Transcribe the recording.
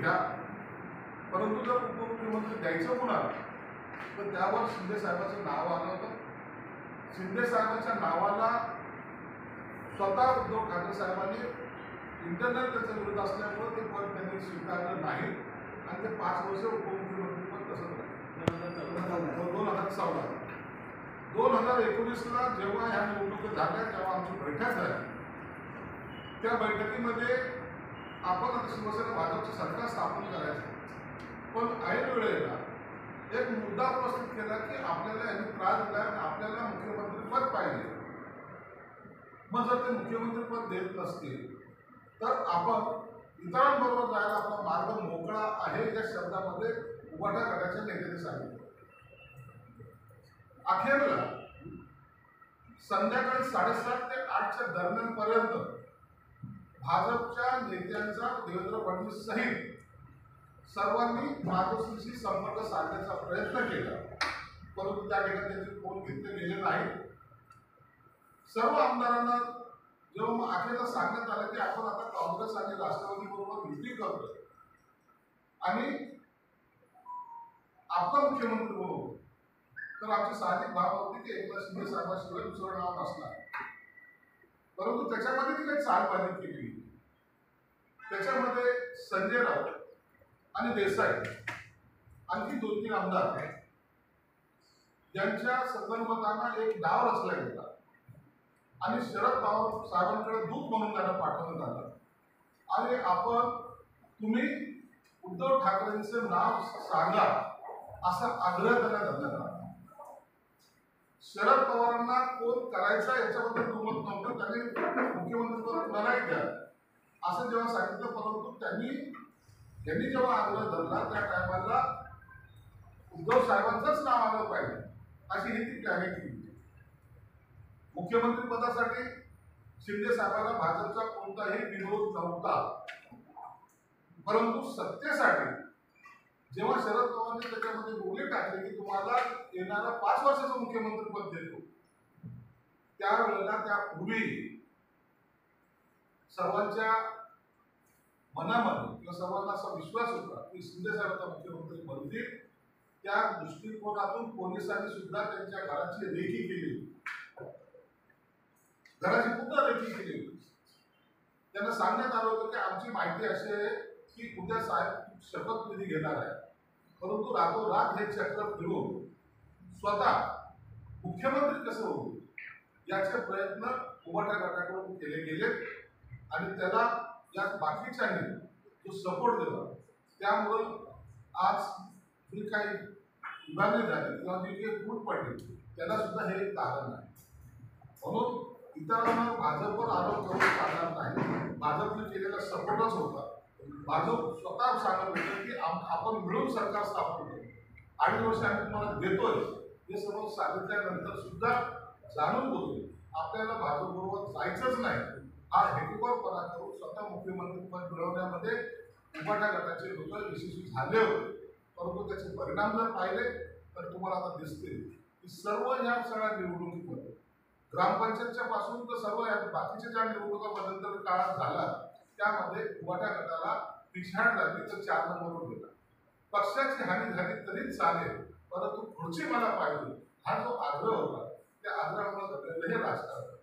घ्या, परंतु जर उपमुख्यमंत्री द्यायचं कुणाला तर त्यावर शिंदे साहेबांचं नाव आलं होतं. शिंदे साहेबांच्या नावाला स्वतः उद्धव ठाकरे साहेबांनी इंटरनल त्याचा विरोध असल्यामुळे ते पद त्यांनी स्वीकारलं नाही आणि ते 5 वर्ष उपमुख्यमंत्री पद तसंच राहिलं. 2019ला जेव्हा ह्या निवडणुका झाल्या तेव्हा आमची बैठक झाली. त्या बैठकीमध्ये आपण आता शिवसेना भाजपचं सरकार स्थापन करायचं, पण ऐन वेळेला एक मुद्दा उपस्थित केला की आपल्याला यांनी त्रास दिला आणि आपल्याला मुख्यमंत्री पद पाहिजे. मग जर ते मुख्यमंत्री पद देत नसतील तर आपण इतरांबरोबर जायला आपला मार्ग मोकळा आहे या शब्दामध्ये उभाटा गटाच्या नेत्याने सांगितलं. अखेरला संध्याकाळी 7:30 ते 8च्या दरम्यानपर्यंत भाजपच्या नेत्यांचा देवेंद्र फडणवीस सहित सर्वांनी माझ्याशी संपर्क साधण्याचा प्रयत्न केला, परंतु त्या ठिकाणी त्यांचे फोन घेतले गेले नाही. सर्व आमदारांना जेव्हा मग अखेरला सांगण्यात आलं की आपण आता काँग्रेस आणि राष्ट्रवादी बरोबर युती करतो आणि आपला मुख्यमंत्री बनवतो, तर आमची साहजिक भाव होती की एकनाथ शिंदे साहेबांशिवाय दुसरं नाव नसणार. परंतु त्याच्यामध्ये ती काही चालबाजी केली. त्याच्यामध्ये संजय राऊत आणि देसाई आणखी 2-3 आमदार यांच्या संदर्भात एक डाव रचला गेला आणि शरद पवार साहेबांकडे दूत म्हणून त्यांना पाठवण्यात आलं आणि तुम्ही उद्धव ठाकरेंचे नाव सांगा असा आग्रह त्यांना करण्यात आला. शरद पवारांना कोण करायचा याच्याबद्दल दुमत नव्हतं. त्यांनी मुख्यमंत्रीपद कुणालाही द्या असं जेव्हा सांगितलं, परंतु त्यांनी जेव्हा आग्रह धरला त्या टायमाला उद्धव साहेबांचंच नाव आलं पाहिजे अशी ही ती प्लॅनिंग केली. मुख्यमंत्री पदासाठी शिंदे साहेबांना भाजपचा कोणताही विरोध नव्हता, परंतु सत्तेसाठी जेव्हा शरद पवारांनी त्याच्यामध्ये बोली टाकली की तुम्हाला येणारा 5 वर्षाचं मुख्यमंत्री पद देतो, त्यावेळेला त्यापूर्वी सर्वांच्या मनामध्ये किंवा सर्वांना असा विश्वास होता की शिंदे साहेब आता मुख्यमंत्री बनतील. त्या दृष्टिकोनातून पोलिसांनी सुद्धा त्यांच्या घराची रेखी केली, घराची पुन्हा रेखी केली. त्यांना सांगण्यात आलं होतं की आमची माहिती अशी आहे की उद्या साहेब शपथविधी घेणार आहे, परंतु रातोरात हे चक्र फिरून स्वतः मुख्यमंत्री कसं होईल याचे प्रयत्न उभाटा गटाकडून केले गेले आणि त्याला या बाकीच्यांनी जो सपोर्ट दिला, त्यामुळं आज जी काही विभागणी झाली किंवा जी काही फूट पडली त्याला सुद्धा हे एक कारण आहे. म्हणून इतरांना भाजपवर आरोप करून चालणार नाही. भाजपने केलेला सपोर्टच होता. भाजप स्वतः सांगत होतं की आपण मिळून सरकार स्थापन करू, 2.5 वर्ष आम्ही तुम्हाला देतोय हे सर्व सांगितल्यानंतर सुद्धा जाणून बुजून आपल्याला भाजपबरोबर जायचंच नाही हा हेतुपरपणा करून स्वतः मुख्यमंत्री पद मिळवण्यामध्ये उभाटा गटाचे लोक यशस्वी झाले होते. परंतु त्याचे परिणाम जर पाहिले तर तुम्हाला आता दिसतील की सर्व या सगळ्या निवडणुकीमध्ये ग्रामपंचायतच्या पासून तर सर्व बाकीच्या ज्या निवडणुका मध्यंतरी काळात झाला त्यामध्ये उभाटा गटाला पिछाड लागली तर 4 नंबरवर गेला. पक्षाची हानी झाली तरी चालेल, परंतु खुर्ची मला पाहिजे हा जो आग्रह होता त्या आग्रहामुळे घडलेलं हे राजकारण.